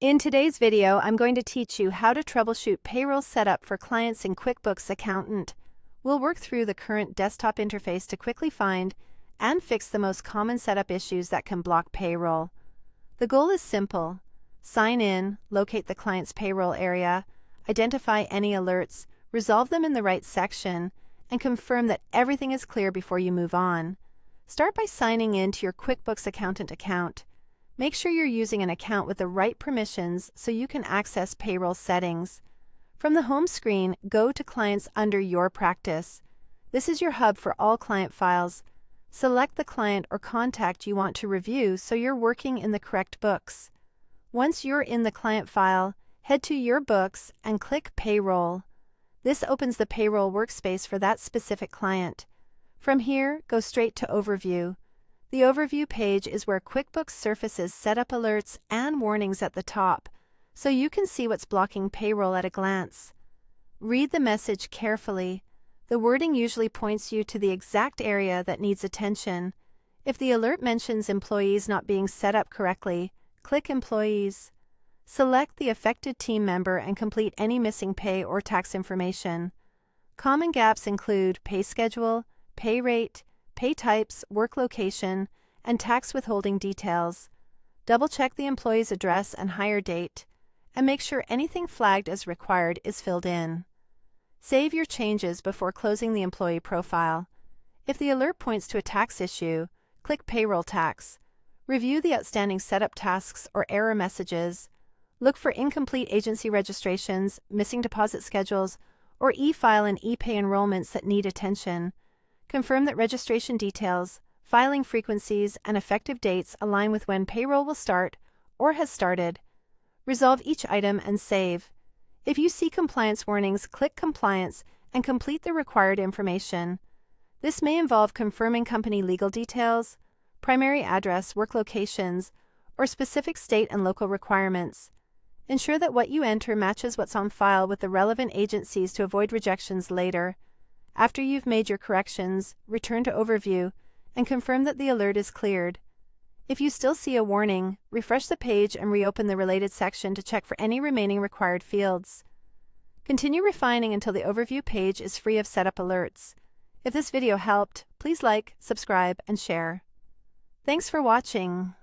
In today's video, I'm going to teach you how to troubleshoot payroll setup for clients in QuickBooks Accountant. We'll work through the current desktop interface to quickly find and fix the most common setup issues that can block payroll. The goal is simple. Sign in, locate the client's payroll area, identify any alerts, resolve them in the right section, and confirm that everything is clear before you move on. Start by signing in to your QuickBooks Accountant account. Make sure you're using an account with the right permissions so you can access payroll settings. From the home screen, go to Clients under Your Practice. This is your hub for all client files. Select the client or contact you want to review so you're working in the correct books. Once you're in the client file, head to Your Books and click Payroll. This opens the payroll workspace for that specific client. From here, go straight to Overview. The Overview page is where QuickBooks surfaces setup alerts and warnings at the top, so you can see what's blocking payroll at a glance. Read the message carefully. The wording usually points you to the exact area that needs attention. If the alert mentions employees not being set up correctly, click Employees. Select the affected team member and complete any missing pay or tax information. Common gaps include pay schedule, pay rate, pay types, work location, and tax withholding details. Double-check the employee's address and hire date, and make sure anything flagged as required is filled in. Save your changes before closing the employee profile. If the alert points to a tax issue, click Payroll Tax. Review the outstanding setup tasks or error messages. Look for incomplete agency registrations, missing deposit schedules, or e-file and e-pay enrollments that need attention. Confirm that registration details, filing frequencies, and effective dates align with when payroll will start or has started. Resolve each item and save. If you see compliance warnings, click Compliance and complete the required information. This may involve confirming company legal details, primary address, work locations, or specific state and local requirements. Ensure that what you enter matches what's on file with the relevant agencies to avoid rejections later. After you've made your corrections, return to Overview and confirm that the alert is cleared. If you still see a warning, refresh the page and reopen the related section to check for any remaining required fields. Continue refining until the Overview page is free of setup alerts. If this video helped, please like, subscribe, and share. Thanks for watching.